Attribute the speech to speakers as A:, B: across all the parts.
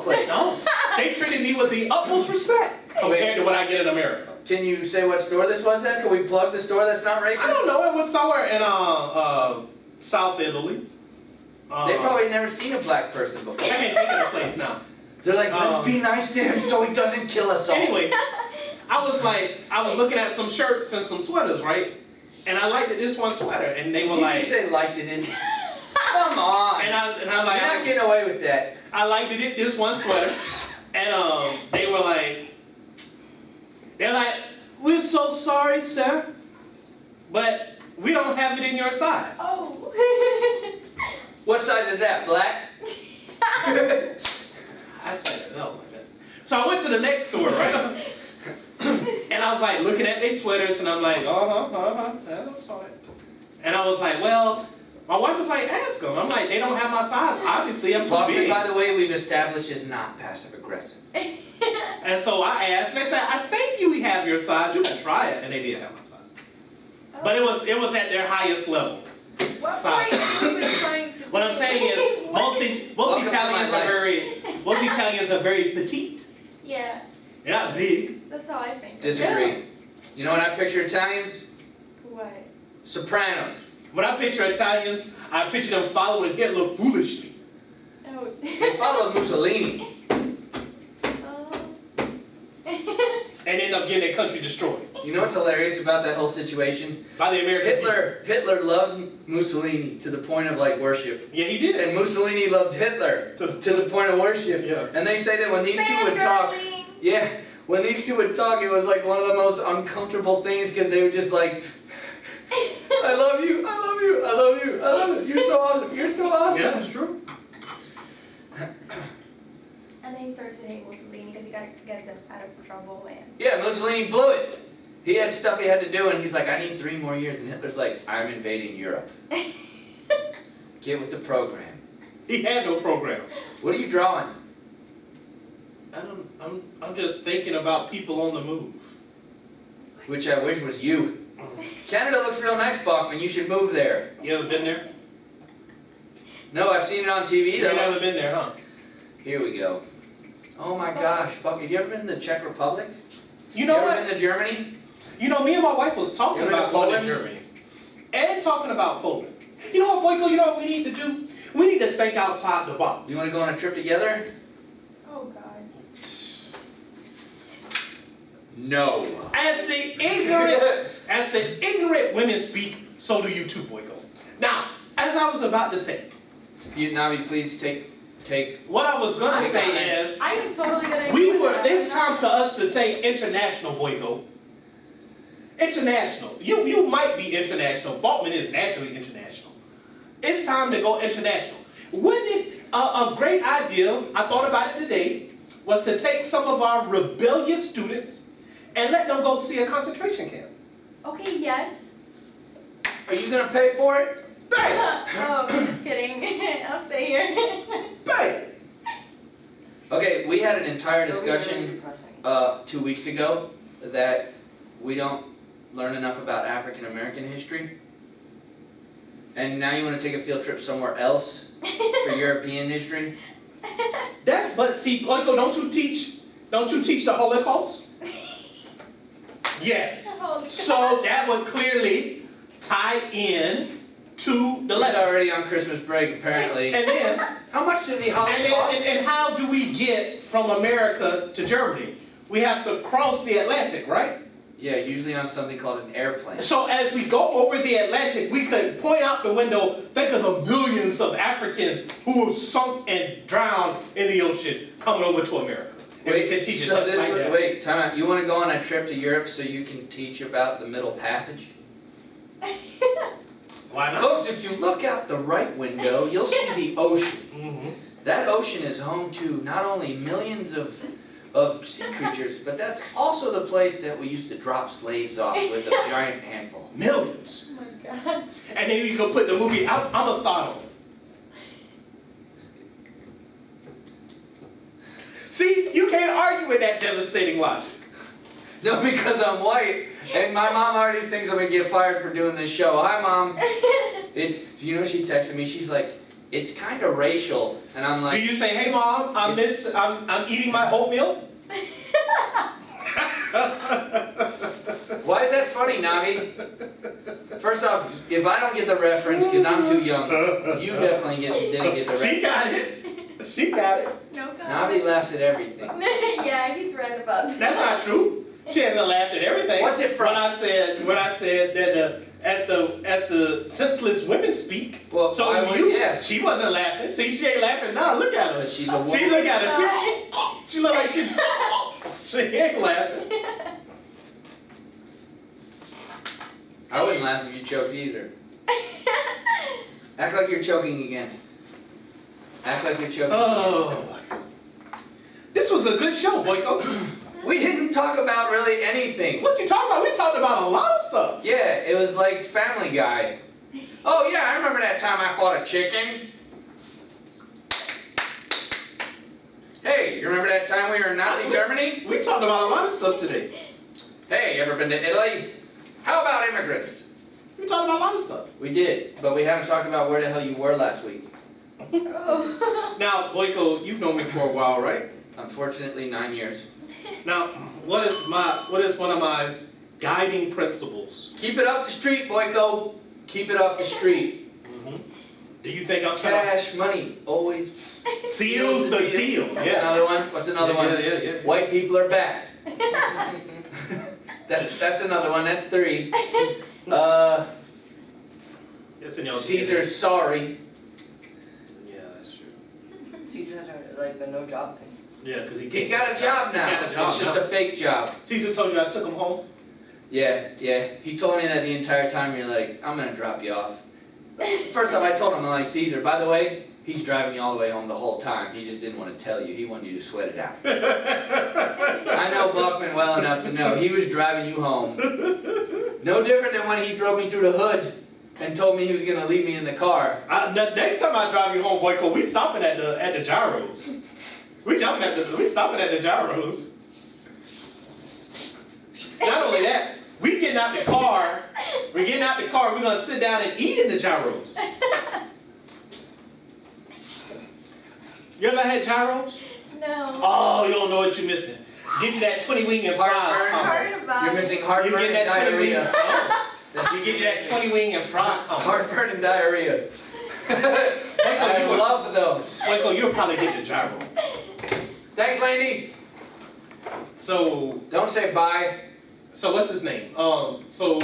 A: football player.
B: No. They treated me with the utmost respect compared to what I get in America.
A: Can you say what store this was at? Can we plug the store that's not racist?
B: I don't know. It was somewhere in South Italy.
A: They probably never seen a black person before.
B: I can't think of the place now.
A: They're like, let's be nice to him so he doesn't kill us all.
B: Anyway, I was looking at some shirts and some sweaters, right? And I liked this one sweater, and they were
A: you
B: like,
A: just say liked it in. Come on.
B: And I'm like,
A: you're not getting away with that.
B: I liked this one sweater, and they're like, we're so sorry, sir, but we don't have it in your size.
C: Oh.
A: What size is that? Black?
B: I said no. So I went to the next store, right? And I was like looking at their sweaters, and I'm like, I'm sorry. And I was like, well, my wife was like, ask them. I'm like, they don't have my size. Obviously, I'm too big.
A: By the way, we've established is not passive aggressive.
B: And so I asked, and they said, I think you have your size. You can try it, and they did have my size.
C: Oh.
B: But it was at their highest level.
C: What
B: size. What I'm saying is, most Italians are very petite.
C: Yeah.
B: They're not big.
C: That's how I think.
A: Disagree.
B: Yeah.
A: You know what I picture Italians?
C: What?
A: Sopranos.
B: When I picture Italians, I picture them following Hitler foolishly.
C: Oh.
A: They follow Mussolini.
C: Oh.
B: And end up getting their country destroyed.
A: You know what's hilarious about that whole situation?
B: By the American
A: Hitler loved Mussolini to the point of like worship.
B: Yeah, he did.
A: And Mussolini loved Hitler to the point of worship.
B: Yeah.
A: And they say that when these two would talk, when these two would talk, it was like one of the most uncomfortable things because they would just like, I love you, I love you, I love you, I love you. You're so awesome. You're so awesome.
B: Yeah, that's true.
C: And then he starts to hate Mussolini because he got to get them out of trouble and.
A: Yeah, Mussolini blew it. He had stuff he had to do, and he's like, I need 3 more years. And Hitler's like, I'm invading Europe. Get with the program.
B: He had no program.
A: What are you drawing?
B: I'm just thinking about people on the move.
A: Which I wish was you. Canada looks real nice, Balkmon. You should move there.
B: You ever been there?
A: No, I've seen it on TV though.
B: You never been there, huh?
A: Here we go. Oh my gosh, Buck, have you ever been to the Czech Republic?
B: You know what?
A: Ever been to Germany?
B: You know, me and my wife was talking about going to Germany. And talking about Poland. You know what, Boyko, you know what we need to do? We need to think outside the box.
A: You want to go on a trip together?
C: Oh God.
A: No.
B: As the ignorant women speak, so do you too, Boyko. Now, as I was about to say.
A: Navi, please take.
B: What I was going to say is.
C: I am totally going to.
B: It's time for us to think international, Boyko. International. You might be international. Balkmon is naturally international. It's time to go international. Wouldn't it, a great idea, I thought about it today, was to take some of our rebellious students and let them go see a concentration camp.
C: Okay, yes.
A: Are you going to pay for it?
B: Bang!
C: Oh, I'm just kidding. I'll stay here.
B: Bang!
A: Okay, we had an entire discussion 2 weeks ago that we don't learn enough about African American history. And now you want to take a field trip somewhere else for European history?
B: But see, Boyko, don't you teach the Holocaust? Yes. So that would clearly tie in to the lesson.
A: It's already on Christmas break, apparently.
B: And then,
A: how much did the Holocaust?
B: And how do we get from America to Germany? We have to cross the Atlantic, right?
A: Yeah, usually on something called an airplane.
B: So as we go over the Atlantic, we could point out the window, think of the millions of Africans who were sunk and drowned in the ocean coming over to America.
A: Wait, time out. You want to go on a trip to Europe so you can teach about the Middle Passage?
B: Why not?
A: Folks, if you look out the right window, you'll see the ocean.
B: Mm-hmm.
A: That ocean is home to not only millions of sea creatures, but that's also the place that we used to drop slaves off with a giant handful.
B: Millions.
C: Oh my God.
B: And then you can put the movie I'm a Star on. See, you can't argue with that devastating logic.
A: No, because I'm white, and my mom already thinks I'm going to get fired for doing this show. Hi, Mom. You know, she texted me, she's like, it's kind of racial, and I'm
B: Do
A: like,
B: you say, hey mom, I'm eating my oatmeal?
A: why is that funny, Navi? First off, if I don't get the reference, because I'm too young, you definitely didn't get the reference.
B: She got it. She got it.
C: No comment.
A: Navi laughs at everything.
C: Yeah, he's right about that.
B: That's not true. She hasn't laughed at everything.
A: What's it from?
B: When I said that as the senseless women speak,
A: Well,
B: so
A: I
B: do
A: would-
B: you.
A: yeah.
B: She wasn't laughing. See, she ain't laughing now. Look at her.
A: But she's a woman.
B: She look at her. She look like she ain't laughing.
A: I wouldn't laugh if you choked either. Act like you're choking again. Act like you're choking.
B: Oh, this was a good show, Boyko.
A: We didn't talk about really anything.
B: What you talking about? We talked about a lot of stuff.
A: Yeah, it was like Family Guy. Oh yeah, I remember that time I fought a chicken. Hey, you remember that time we were in Nazi Germany?
B: We talked about a lot of stuff today.
A: Hey, you ever been to Italy? How about immigrants?
B: We talked about a lot of stuff.
A: We did, but we haven't talked about where the hell you were last week.
C: Oh.
B: Now, Boyko, you've known me for a while, right?
A: Unfortunately, 9 years.
B: Now, what is one of my guiding principles?
A: Keep it off the street, Boyko. Keep it off the street.
B: Do you think I'm trying
A: Cash, money, always.
B: to seals the deal?
A: What's
B: Yes.
A: another one? What's another one?
B: Yeah.
A: White people are bad. That's another one. That's 3.
B: Yes, in your
A: Cesar's sorry.
B: Yeah, that's true.
D: Cesar has like the no job thing.
B: Yeah, because
A: He's got a job now.
B: He got a job
A: It's just
B: now.
A: a fake job.
B: Caesar told you I took him home.
A: Yeah. He told me that the entire time. You're like, I'm gonna drop you off. First off, I told him, I'm like, Cesar, by the way, he's driving you all the way home the whole time. He just didn't want to tell you. He wanted you to sweat it out. I know Balkmon well enough to know he was driving you home. No different than when he drove me through the hood and told me he was gonna leave me in the car.
B: Next time I drive you home, Boyko, we stopping at the gyros. We stopping at the gyros. Not only that, we getting out the car. We're gonna sit down and eat in the gyros. You ever had gyros?
C: No.
B: Oh, you don't know what you're missing. Get you that 20 wing and fries.
A: Heartburn.
B: combo.
C: Heard about
A: You're
C: it.
A: missing
B: You
A: heartburn
B: get
A: and
B: that 20 wing.
A: diarrhea.
B: You get that 20 wing and fry combo.
A: Heartburn and diarrhea.
B: Boyko,
A: I love those.
B: Boyko, you'll probably get the gyro.
A: Thanks, Laney.
B: So
A: Don't say bye.
B: what's his name? So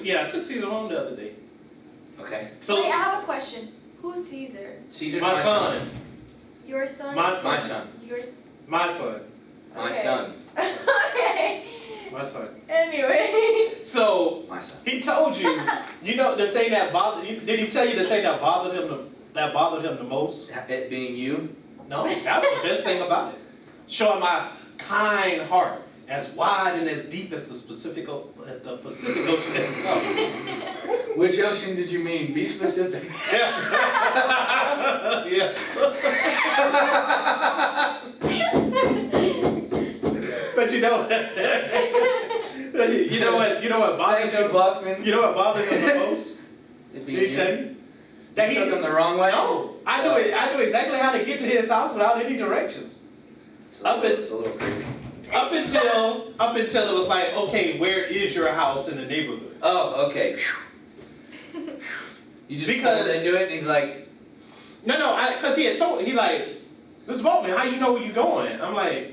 B: yeah, I took Cesar home the other day.
A: Okay.
B: So
C: Wait, I have a question. Who's Cesar?
A: Caesar's
B: my son,
C: Your son?
B: My
A: My son.
C: Yours?
B: my son,
A: My
C: Okay.
A: son.
C: Okay.
B: my son.
C: Anyway.
B: So
A: My son.
B: he told you, you know the thing that bothered you. Did he tell you the thing that bothered him the most?
A: It being you.
B: No, that was the best thing about it. Showing my kind heart, as wide and as deep as the Pacific Ocean itself.
A: Which ocean did you mean? Be specific.
B: Yeah. Yeah. But you know what bothered
A: Thank you,
B: him?
A: Balkmon.
B: You know what bothered him the most?
A: It
B: Did
A: being
B: he
A: you.
B: tell you? That
A: You took him the wrong way?
B: No, I knew exactly how to get to his house without any directions.
A: It's a little creepy.
B: Up until it was like, okay, where is your house in the neighborhood?
A: Oh, okay. You just
B: Because-
A: pulled into it and he's like,
B: No, because he had told he like, Mr. Balkman, how you know where you going? I'm like,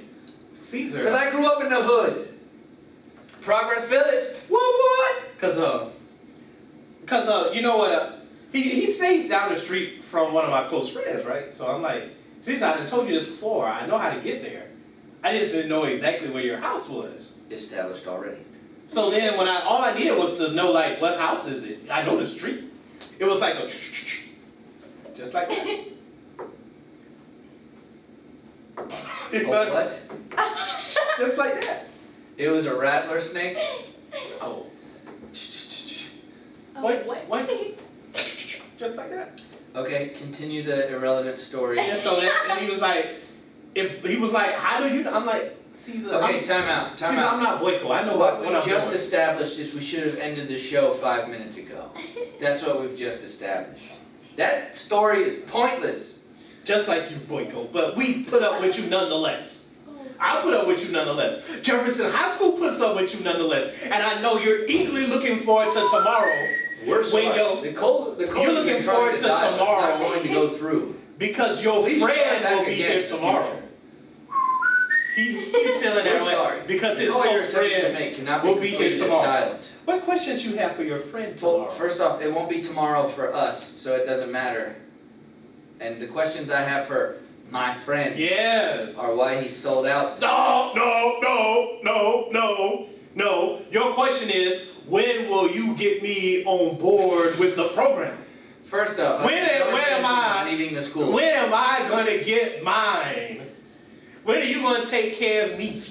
B: Cesar.
A: because I grew up in the hood. Progress Village. What?
B: Because you know what? He stays down the street from one of my close friends, right? So I'm like, Cesar, I done told you this before. I know how to get there. I just didn't know exactly where your house was.
A: Established already.
B: So then when all I needed was to know like what house is it? I know the street. It was like a just like that.
A: Oh, what?
B: Just like that.
A: It was a rattler snake?
B: Oh.
C: Oh,
B: What?
C: what?
B: Just like that.
A: Okay, continue the irrelevant story.
B: And so and he was like, how do you know? I'm like, Cesar.
A: Okay, time out.
B: Cesar, I'm not Boyko. I know
A: What
B: what
A: we
B: I'm
A: just
B: doing.
A: established is we should have ended the show 5 minutes ago. That's what we've just established. That story is pointless.
B: Just like you, Boyko, but we put up with you nonetheless. I put up with you nonetheless. Jefferson High School puts up with you nonetheless. And I know you're eagerly looking forward to tomorrow.
A: We're sorry.
B: When
A: You're
B: looking forward to tomorrow.
A: Not going to go through.
B: Because your
A: Please
B: friend
A: come back
B: will be
A: again
B: here
A: in the
B: tomorrow. He's still in
A: We're
B: that way.
A: sorry.
B: Because his
A: All your
B: close
A: attempts to
B: friend
A: make cannot
B: will
A: be
B: be here
A: completed as
B: tomorrow.
A: dialed.
B: What questions you have for your friend
A: Well,
B: tomorrow?
A: first off, it won't be tomorrow for us, so it doesn't matter. And the questions I have for my friend
B: Yes.
A: are why he sold out.
B: No. Your question is, when will you get me on board with the program?
A: First off,
B: When
A: I have no
B: am
A: intention
B: I-
A: of leaving the school.
B: When am I gonna get mine? When are you gonna take care of me?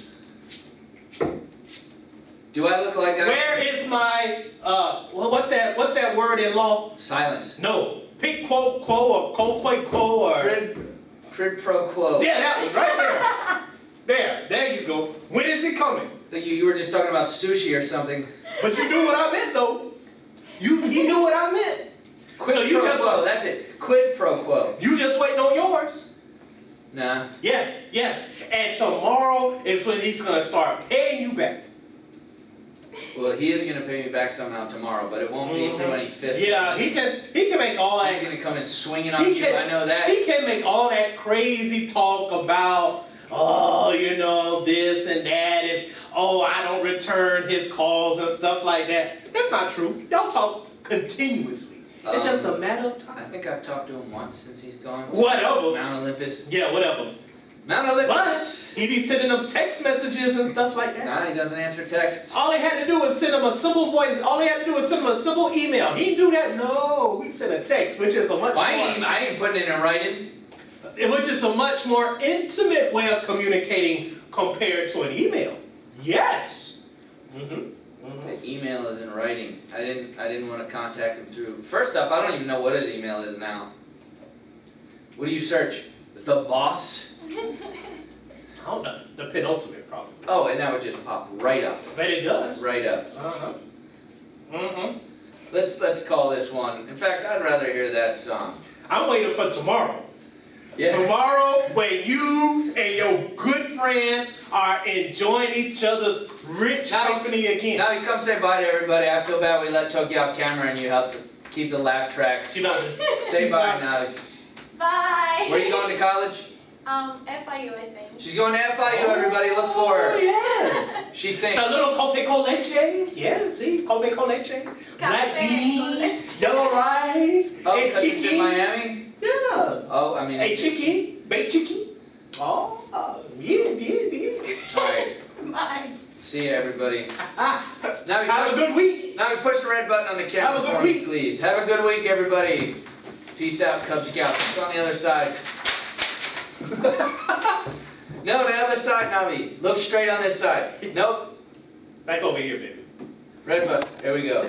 A: Do I look like
B: Where is my what's that word in law?
A: Silence.
B: No. Pick quo or quo or
A: Prid pro quo.
B: yeah, that one right there. There you go. When is it coming?
A: I think you were just talking about sushi or something.
B: But you knew what I meant though. You knew what I meant.
A: Quid
B: So you
A: pro
B: just
A: quo, that's it. Quid pro quo.
B: you just waiting on yours.
A: Nah.
B: Yes. And tomorrow is when he's gonna start paying you back.
A: Well, he is gonna pay me back somehow tomorrow, but it won't be through any fist.
B: Yeah, he can make all that.
A: He's gonna come in swinging on
B: He
A: you.
B: can-
A: I know that.
B: He can make all that crazy talk about, this and that, and I don't return his calls and stuff like that. That's not true. Y'all talk continuously. It's just a matter of
A: I
B: time.
A: think I've talked to him once since he's gone.
B: Whatever.
A: Mount Olympus.
B: Yeah, whatever.
A: Mount Olympus.
B: But he be sending them text messages and stuff like that.
A: Nah, he doesn't answer texts.
B: All he had to do was send him a simple voice. All he had to do was send him a simple email. He didn't do that. No, we sent a text, which is a much
A: Well,
B: more.
A: I ain't putting it in writing.
B: Which is a much more intimate way of communicating compared to an email. Yes.
A: The email is in writing. I didn't want to contact him through. First off, I don't even know what his email is now. What do you search? The boss?
B: I don't know. The penultimate, probably.
A: Oh, and that would just pop right up.
B: But it does.
A: Right up. Let's call this one. In fact, I'd rather hear that song.
B: I'm waiting for tomorrow.
A: Yeah.
B: Tomorrow, when you and your good friend are enjoying each other's rich company again.
A: Now you come say bye to everybody. I feel bad we let Toki off camera and you helped keep the laugh track.
B: You know,
A: Say bye now.
C: Bye.
A: Where are you going to college?
C: FIU, I think.
A: She's going to FIU, everybody. Look for
B: Oh,
A: her.
B: yes.
A: She thinks.
B: A little coffee con leche. Yeah, see? Coffee con leche. Black
C: Cafe con
B: beans, yellow rice,
A: Oh,
B: and
A: 'cause it's in
B: chicken.
A: Miami?
B: Yeah.
A: Oh, I mean.
B: Hey, chicken, baked chicken. Oh, yeah.
A: Alright.
C: Bye.
A: See ya, everybody.
B: Have
A: Now we
B: a
A: push,
B: good week.
A: now we push the red button on the camera
B: Have a good
A: for me,
B: week.
A: please. Have a good week, everybody. Peace out, Cub Scouts. It's on the other side. No, the other side, Navi. Look straight on this side. Nope.
B: Back over here, baby.
A: Red button. There we go.